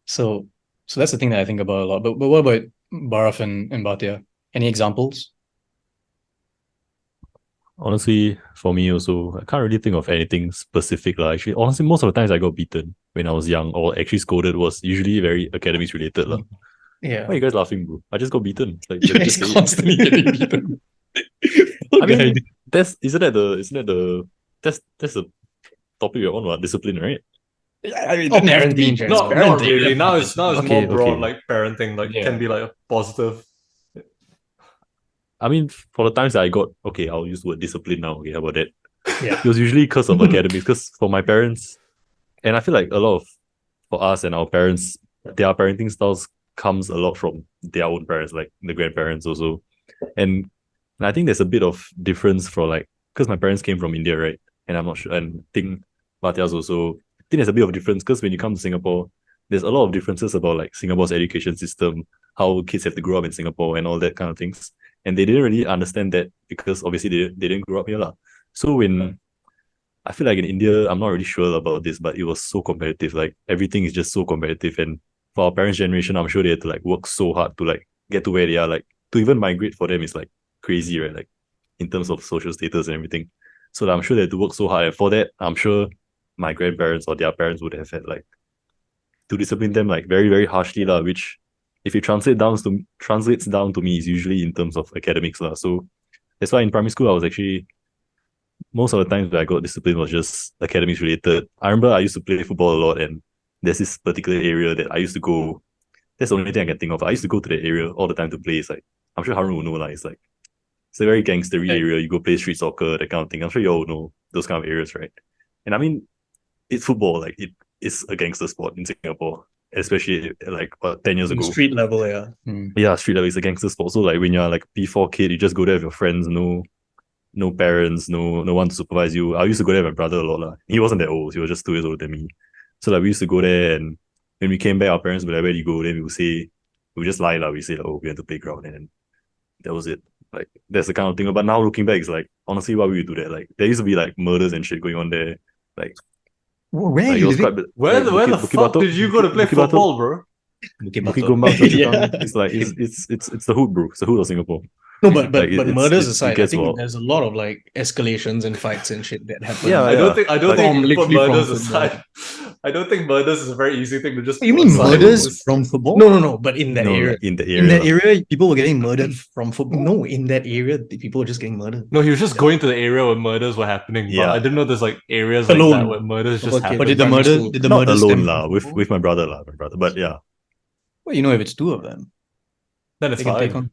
So that's the thing that I think about a lot. But what about Barath and Bhatia? Any examples? Honestly, for me also, I can't really think of anything specific. Actually, honestly, most of the times I got beaten when I was young, or actually scolded, was usually very academics related. Yeah. Why are you guys laughing, bro? I just got beaten. Like, You just guys say it. constantly getting beaten. I mean, that's the topic we're on, what? Discipline, right? I mean, parenting in general. Not really. Now it's Okay, more broad, okay. like parenting, like Yeah. can be like a positive. I mean, for the times that I got, okay, I'll use the word discipline now. Okay, how about that? Yeah. It was usually because of academics, because for my parents, and I feel like a lot of, for us and our parents, their parenting styles comes a lot from their own parents, like the grandparents also. And I think there's a bit of difference for like, because my parents came from India, right? And I'm not sure, and I think Bhatia's also, I think there's a bit of difference, because when you come to Singapore, there's a lot of differences about like Singapore's education system, how kids have to grow up in Singapore and all that kind of things. And they didn't really understand that, because obviously they didn't grow up here. So when I feel like in India, I'm not really sure about this, but it was so competitive. Like everything is just so competitive. And for our parents' generation, I'm sure they had to like work so hard to like get to where they are. Like to even migrate for them is like crazy, right? Like in terms of social status and everything. So I'm sure they had to work so hard. And for that, I'm sure my grandparents or their parents would have had like to discipline them like very, very harshly, which if it translates down to me is usually in terms of academics. So that's why in primary school I was actually, most of the times where I got discipline was just academics related. I remember I used to play football a lot, and there's this particular area that I used to go. That's the only thing I can think of. I used to go to that area all the time to play. It's like, I'm sure Harun will know, it's like, it's a very gangstery area. You go play street soccer, that kind of thing. I'm sure you all know those kind of areas, right? And I mean, it's football. Like it is a gangster sport in Singapore, especially like 10 years ago. Street level, yeah. Yeah, street level is a gangster sport. So like when you're like P4 kid, you just go there with your friends, no parents, no one to supervise you. I used to go there with my brother a lot. He wasn't that old. He was just 2 years older than me. So like we used to go there, and when we came back, our parents would be like, where do you go? Then we would say, we just lie. We say, oh, we went to playground, and then that was it. Like that's the kind of thing. But now looking back, it's like, honestly, why would you do that? Like there used to be like murders and shit going on there. Like Where are Like, it you was living? quite Where like the Bukit fuck Batok- did you go to play Bukit Batok- football, bro? Bukit Bukit Batok. Gombak, Choa Chu Yeah. Kang. It's like it's the hood, bro. It's the hood of Singapore. No, but Like, murders it aside, I gets think wild. there's a lot of like escalations and fights and shit that happen. Yeah, I don't think Like, you put literally from murders football. aside. I don't think murders is a very easy thing to just You put mean aside. murders It's- from football? No, but in that No, area. like, in the In area. that area, people were getting murdered from football. No, in that area, the people are just getting murdered. No, he was just going to the area where murders were happening. But Yeah. I didn't know there's like areas like Alone. that where murders just Okay, happen. But did the primary murder? school. Did the Not murder alone stem lah, from with football? my brother lah, But yeah, Well, you know, if it's two of them, Then it's they can take fine. on.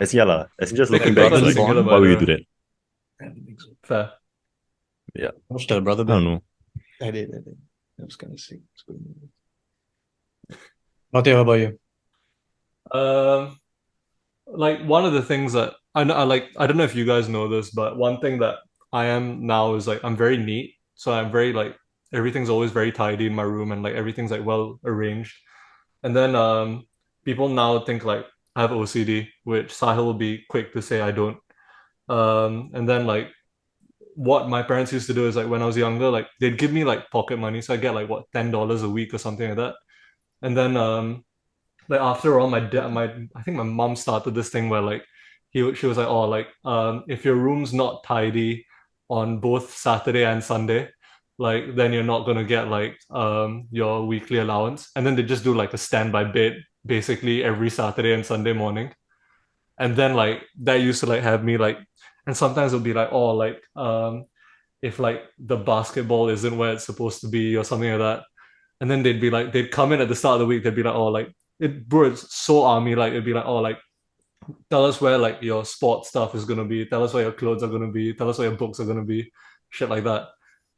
as just They looking can back, take on it's a like, singular why would you do murderer. that? I don't think so. Fair. Watch the brother. I don't know. I did. That was kind of sick. It's good. Mateo, how about you? Like one of the things that I know, I don't know if you guys know this, but one thing that I am now is like I'm very neat. So I'm very like everything's always very tidy in my room and like everything's like well arranged. And then people now think like I have OCD, which Sahil will be quick to say I don't. And then like what my parents used to do is like when I was younger, like they'd give me like pocket money, so I get like what $10 a week or something like that. And then like after all, I think my mom started this thing where like she was like, oh, like if your room's not tidy on both Saturday and Sunday, like then you're not gonna get like your weekly allowance. And then they just do like a standby bid basically every Saturday and Sunday morning. And then like that used to like have me like, and sometimes it'll be like, oh, like if like the basketball isn't where it's supposed to be or something like that. And then they'd be like, they'd come in at the start of the week, they'd be like, oh, like bro, it's so army, like it'd be like, oh, like tell us where like your sports stuff is gonna be, tell us where your clothes are gonna be, tell us where your books are gonna be, shit like that.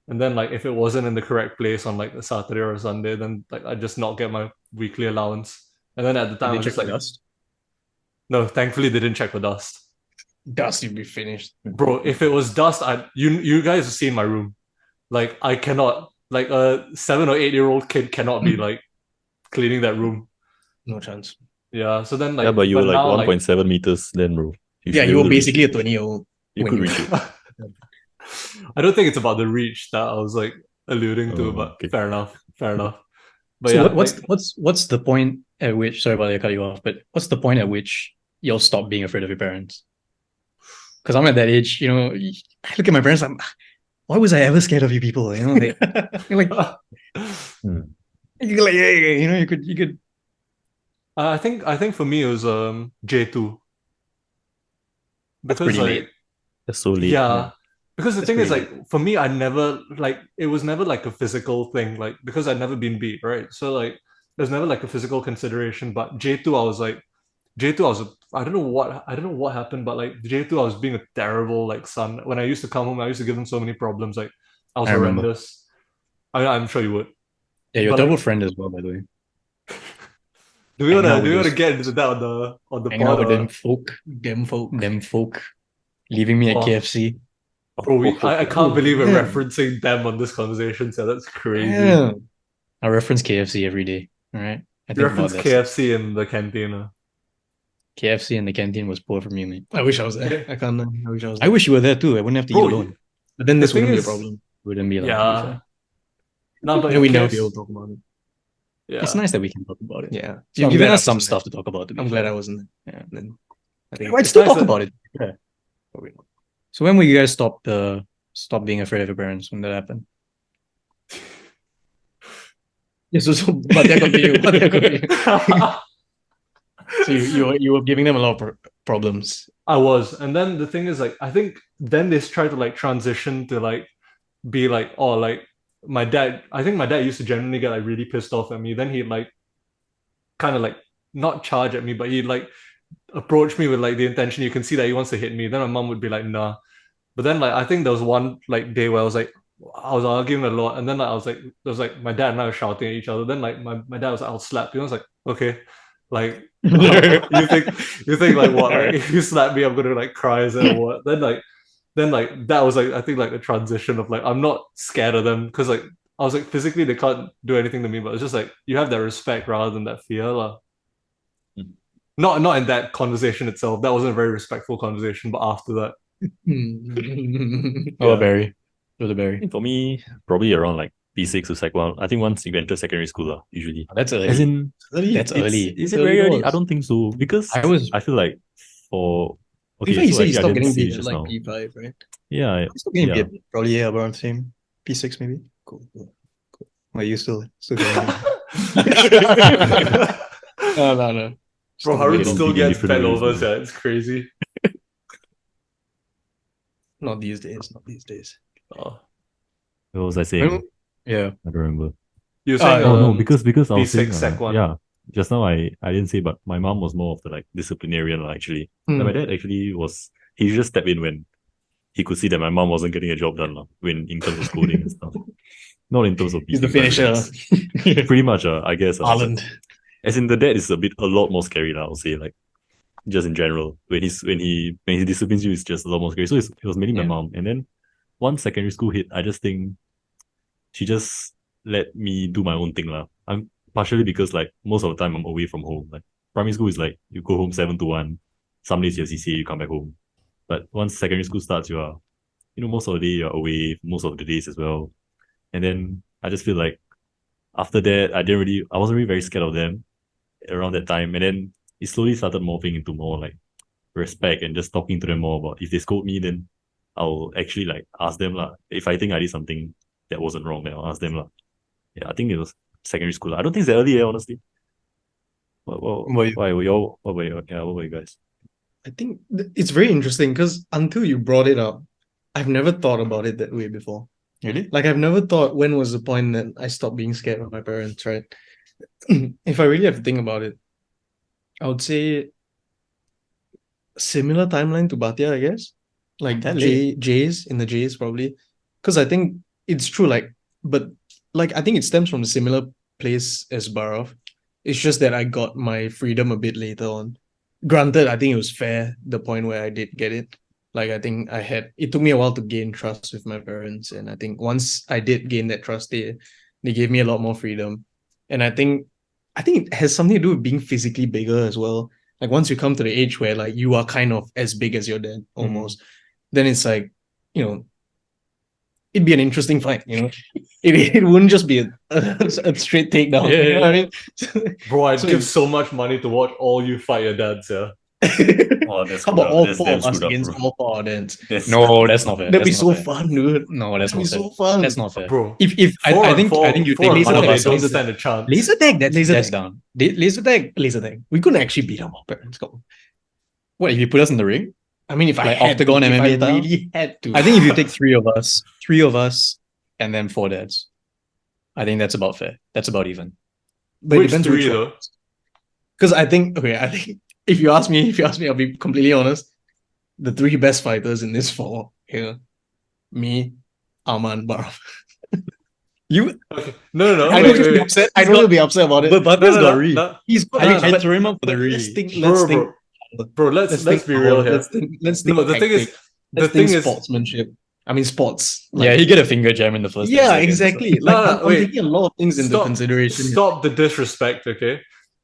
And then like if it wasn't in the correct place on like a Saturday or a Sunday, then like I just not get my weekly allowance. And then at the time I Did was they just check like, for dust? no, thankfully they didn't check for dust. Dust, you'd be finished. Bro, if it was dust, you guys have seen my room. Like I cannot, like a 7 or 8-year-old kid cannot be like cleaning that room. No chance. Yeah, so then like Yeah, but you were like now, 1.7 meters then, bro. Yeah, should you be were able to reach basically a it. 20-year-old. You when could you- reach it. I don't think it's about the reach that I was like alluding to, Oh, but okay. fair enough. But So yeah, what's the point at which? Sorry about that, cut you off. But what's the point at which you'll stop being afraid of your parents? Because I'm at that age, you know. I look at my parents. Why was I ever scared of you people? You know, you're like, Hmm. you're like, yeah, you know, you could. I think for me it was J2 That's because pretty like late. That's so late. yeah, because the That's thing is pretty like for me I never like it was never like a physical thing like because I'd never been beat, right? So like there's never like a physical consideration. But J2 I was like J2 I was I don't know what happened, but like J2 I was being a terrible like son. When I used to come home, I used to give them so many problems. Like I was I remember. horrendous. I'm sure you would. Yeah, you're a But, like, terrible friend as well, by the way. Do we Hang out wanna with get into that on the Hanging out pod? with or- them folk, leaving me at Oh. KFC. Bro, I can't believe we're yeah. referencing them on this conversation. So that's crazy. Yeah. I reference KFC every day. All right. I You think reference about that. KFC in the canteen. KFC in the canteen was poor for me, mate. I wish I was there. Yeah. I can't. I wish I was. I wish you were there too. I wouldn't have to Bro, eat alone. But then the this thing wouldn't be a is- problem. Wouldn't be like Yeah. No, but Then we never KFC be able to talk about it. Yeah. It's nice that we can talk about it. Yeah. You've I'm given glad I us some wasn't stuff to talk about. To be there. I'm glad I fair. wasn't there. Yeah. Then I think I'd It's still nice talk that- about it. Yeah. probably not. So when will you guys stop being afraid of your parents when that happened? Yes, but they're continue. So you were giving them a lot of problems. I was. And then the thing is like I think then they tried to like transition to like be like, oh, like my dad, I think my dad used to genuinely get like really pissed off at me. Then he'd like kind of like not charge at me, but he'd like approach me with like the intention you can see that he wants to hit me. Then my mom would be like, nah. But then like I think there was one like day where I was arguing a lot, and then like, I was like, there was like my dad and I were shouting at each other. Then like my dad was like, I'll slap you. I was like, okay. Like you think like what? Like if you slap me, I'm gonna like cry as or what? Then like that was like I think like the transition of like I'm not scared of them because like I was like physically they can't do anything to me, but it's just like you have that respect rather than that fear. Mm. Not in that conversation itself. That wasn't a very respectful conversation, but after that. Oh, Yeah. Barry. Oh, the I Barry. think for me, probably around like P6 to Sec 1. I think once you enter secondary school, usually. That's early. As in, That's it's- early. Is It's it very early? doors. I don't think so. Because I feel like for. Okay, Okay, you so say you actually I stopped didn't getting see beat at just like now. P5, right? Yeah, I'm still getting yeah. beat. Probably around the same. P6 maybe. Cool. Well, you still getting beat. No. Bro, Still Harun getting still beat in gets different bent ways, over, bro. yeah, it's crazy. Not these days. Not these days. Oh. What was I saying? Yeah. I don't remember. You were saying, Oh no, because I was P6 saying, Sec 1. yeah. Just now I didn't say, but my mom was more of the like disciplinarian actually. Like, my dad actually was. He just stepped in when he could see that my mom wasn't getting a job done when in terms of scolding and stuff. Not in terms of He's the beating, but finisher. pretty much, I guess. Haaland. As in the dad is a lot more scary, I would say, like just in general. When he disciplines you, it's just a lot more scary. So it was mainly my Yeah. mom. And then once secondary school hit, I just think she just let me do my own thing. I'm partially because like most of the time I'm away from home. Like primary school is like you go home 7 to 1. Some days you have CCA, you come back home. But once secondary school starts, you are, most of the day you're away, most of the days as well. And then I just feel like after that, I wasn't really very scared of them around that time. And then it slowly started morphing into more like respect and just talking to them more about if they scold me, then I'll actually like ask them lah. If I think I did something that wasn't wrong, then I'll ask them lah. Yeah, I think it was secondary school. I don't think it's that early, honestly. What about you? What about you? Yeah, what about you guys? I think it's very interesting because until you brought it up, I've never thought about it that way before. Really? Like I've never thought when was the point that I stopped being scared of my parents, right? If I really have to think about it, I would say similar timeline to Bhatia, I guess. Like That late? J's in the J's probably. Because I think it's true, but I think it stems from a similar place as Barav. It's just that I got my freedom a bit later on. Granted, I think it was fair, the point where I did get it. Like I think it took me a while to gain trust with my parents. And I think once I did gain that trust, they gave me a lot more freedom. And I think it has something to do with being physically bigger as well. Like once you come to the age where like you are kind of as big as your dad almost, then it's like, it'd be an interesting fight, It wouldn't just be a straight takedown. Yeah, You know what I mean? Bro, I'd So give it's- so much money to watch all you fight your dads, yeah. Oh, that's How about all that's four damn of us screwed up, against bro. all four dads? No, that's not fair. That'd be That's so not fair. fun, dude. No, that's That'd be not fair. so fun. That's not fair. Bro, If I think you four take and one four, of they us. don't stand a chance. Laser tag, that's done. down. Laser tag. We couldn't actually beat up our parents. Come on. What if you put us in the ring? I mean, if I Like had octagon to, if MMA I style? really had to. I think if you take three of us, and then 4 dads, I think that's about fair. That's about even. but it Which depends three which one. though? Because I think if you ask me, I'll be completely honest. The 3 best fighters in this 4 here, me, Arman, Barav. You, Okay. No. I know you'll be upset. I know you'll be upset about it. but Butler's got Reed. He's got. I had but- to throw him up for the but Reed. let's think. Bro, let's be real here. Let's think. No, the thing is, tactics. the Let's thing think is, sportsmanship. I mean, sports. Yeah, he get a finger jam in the first. 10 Yeah, seconds. exactly. No, Like no, I'm wait. taking a lot of things into consideration. Stop the disrespect, okay?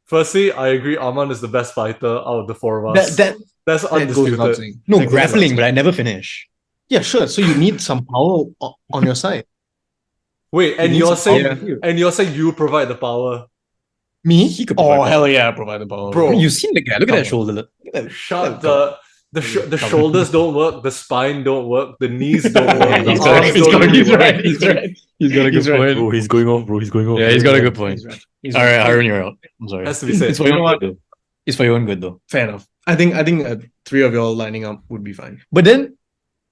Firstly, I agree Arman is the best fighter out of the 4 of us. That That's goes undisputed. without saying. No, That goes grappling, without but I saying. never finish. Yeah, sure. So you need some power on your side. Wait, and need you're some saying power. you provide the power. Me? He could provide Oh power. hell yeah, I provide the power. Bro. You seen the guy? Look at Come that on. shoulder. Look at that. Shut Come the shoulders don't work, the spine don't work, the knees don't work, Yeah, the he's arms got- he's don't got- really he's work. right. He's got a good He's right. point. Bro, he's going off, bro. He's going off. Yeah, he's got a good point. He's right. He's All right. right, Harun, you're out. I'm sorry. Has to be said. It's for your own good though. It's for your own good though. Fair enough. I think 3 of y'all lining up would be fine. But then,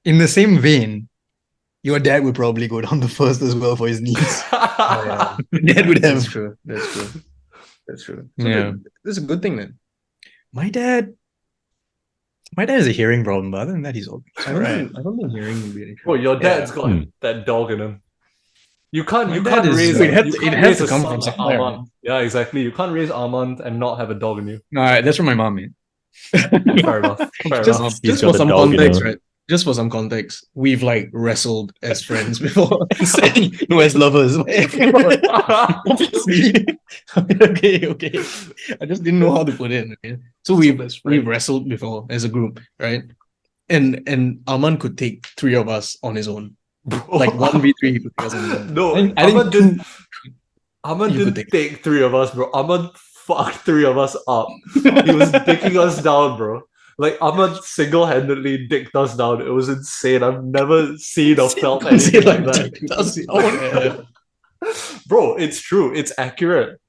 in the same vein, your dad would probably go down the first as well for his knees. Oh, Dad would That's have. true. That's true. So Yeah. that's a good thing then. My dad has a hearing problem, but other than that, he's all I don't think hearing would be an issue. Bro, your dad's Yeah. got that dog in him. You can't My you dad can't is- raise Wait, it has to come from like somewhere, Armand. Yeah, exactly. You can't raise Armand and not have a dog in you. No, that's from my mom, man. Fair enough. Fair enough. He's Just got for the some dog in context, her. right? Just for some context, we've like wrestled as friends before. No, as lovers. Obviously. okay. I just didn't know how to put it. Okay? So we've wrestled before as a group, right? And Arman could take 3 of us on his own. Like 1v3 he could take us on his own. No, I think Ahmad didn't. Ahmad You could didn't take three of us, bro. Ahmad fucked three of us up. He was dicking us down, bro. Like Ahmad single-handedly dicked us down. It was insane. I've never seen or felt anything like that. Does Bro, it's true. It's accurate.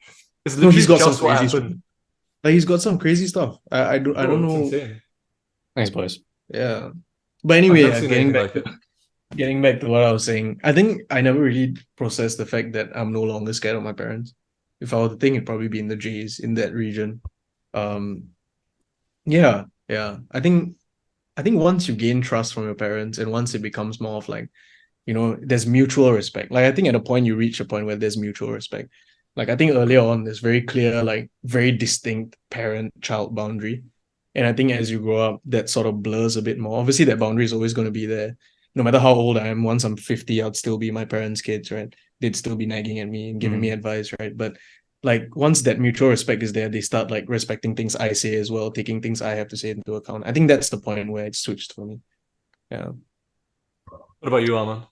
It's No, literally he's got some just what crazy happened. Like he's got some crazy stuff. I Bro, don't it's know. insane. Thanks, boys. Yeah. But I've anyway, never seen anything like it. getting back to what I was saying, I think I never really processed the fact that I'm no longer scared of my parents. If I were to think, it'd probably be in the J's in that region. Yeah. I think once you gain trust from your parents and once it becomes more of like, there's mutual respect. Like I think at a point you reach a point where there's mutual respect. Like I think earlier on there's very clear, like very distinct parent-child boundary. And I think as you grow up, that sort of blurs a bit more. Obviously, that boundary is always going to be there. No matter how old I am, once I'm 50, I'd still be my parents' kids, right? They'd still be nagging at me and giving me advice, right? But like once that mutual respect is there, they start like respecting things I say as well, taking things I have to say into account. I think that's the point where it switched for me. Yeah. What about you, Ahmad?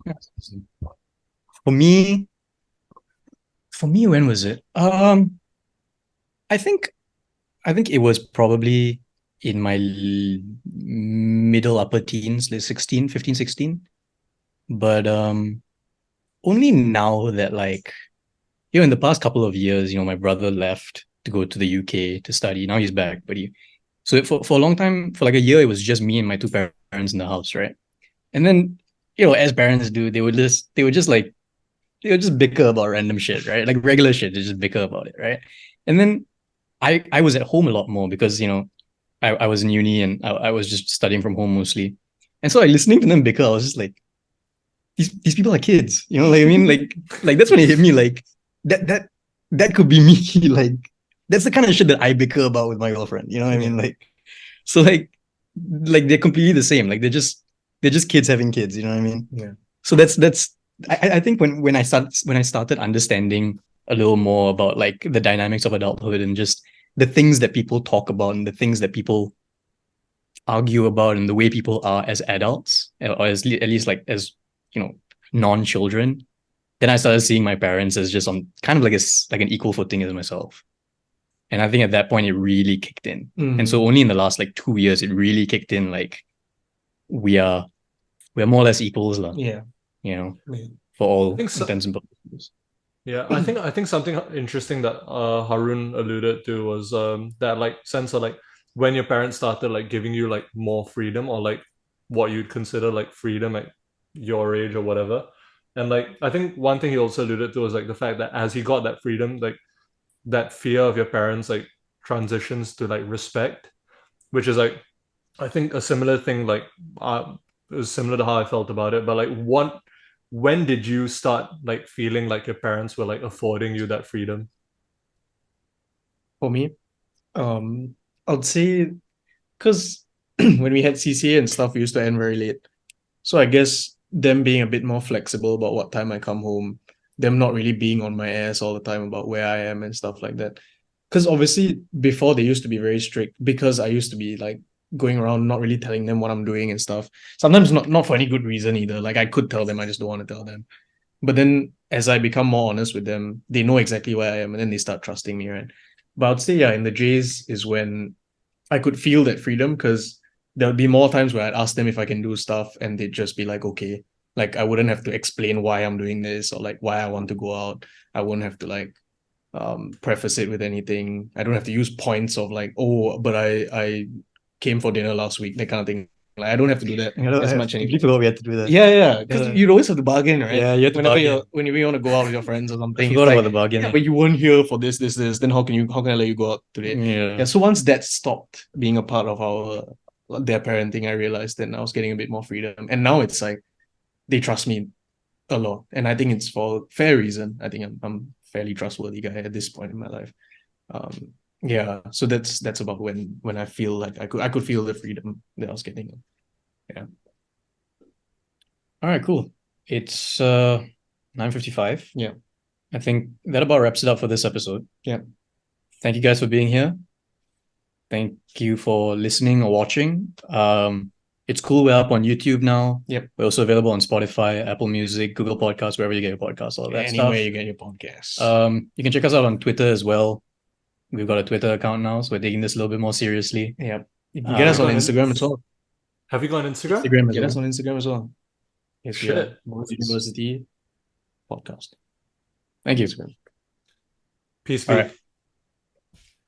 For me, when was it? I think it was probably in my middle upper teens, like 16, 15, 16. But only now that like, in the past couple of years, my brother left to go to the UK to study. Now he's back, but so for a long time, for like a year, it was just me and my two parents in the house, right? And then, as parents do, they would just bicker about random shit, right? Like regular shit, they just bicker about it, right? And then I was at home a lot more because, I was in uni and I was just studying from home mostly. And so like listening to them bicker, I was just like, these people are kids, like I mean, like that's when it hit me, like that could be me. Like that's the kind of shit that I bicker about with my girlfriend. You know what I mean? Like so like they're completely the same. Like they're just kids having kids, you know what I mean? Yeah. So that's I think when I started understanding a little more about like the dynamics of adulthood and just the things that people talk about and the things that people argue about and the way people are as adults, or at least like as non-children, then I started seeing my parents as just on kind of like like an equal footing as myself. And I think at that point it really kicked in. And so only in the last like 2 years it really kicked in, like we're more or less equals, Yeah. for all I think so. intents and purposes. Yeah, I think something interesting that Harun alluded to was that like sense of like when your parents started like giving you like more freedom or like what you'd consider like freedom at your age or whatever. And like I think one thing he also alluded to was like the fact that as he got that freedom, like that fear of your parents like transitions to like respect, which is like I think a similar thing like it was similar to how I felt about it. But like when did you start like feeling like your parents were like affording you that freedom? For me, I'd say because when we had CCA and stuff, we used to end very late. So I guess them being a bit more flexible about what time I come home, them not really being on my ass all the time about where I am and stuff like that. Because obviously before they used to be very strict because I used to be like going around not really telling them what I'm doing and stuff. Sometimes not for any good reason either. Like I could tell them, I just don't want to tell them. But then as I become more honest with them, they know exactly where I am and then they start trusting me, right? But I'd say, yeah, in the J's is when I could feel that freedom because there would be more times where I'd ask them if I can do stuff and they'd just be like, okay. Like I wouldn't have to explain why I'm doing this or like why I want to go out. I wouldn't have to like preface it with anything. I don't have to use points of like, oh, but I came for dinner last week, that kind of thing. Like I don't have to do that as much anymore. forgot we had to do that. Yeah, because Yeah. you'd always have to bargain, right? Yeah, you have to Whenever bargain. whenever you want to go out with your friends or something, I it's forgot like, about the bargain. yeah, but you weren't here for this, then how can I let you go out today? Yeah, so once that stopped being a part of their parenting, I realized then I was getting a bit more freedom. And now it's like they trust me a lot. And I think it's for fair reason. I think I'm fairly trustworthy guy at this point in my life. Yeah, so that's about when I feel like I could feel the freedom that I was getting. Yeah. All right, cool. It's 9:55. Yeah. I think that about wraps it up for this episode. Yeah. Thank you guys for being here. Thank you for listening or watching. It's cool. We're up on YouTube now. Yep. We're also available on Spotify, Apple Music, Google Podcasts, wherever you get your podcasts, all that Anywhere stuff. you get your podcasts. You can check us out on Twitter as well. We've got a Twitter account now, so we're taking this a little bit more seriously. Yep. You can get us on Instagram as well. Have you got an Instagram? Instagram as Get us well. on Instagram as well. Yes, we Shit. are. Modes University Podcast. Thank you. Instagram. Peace, All be. right.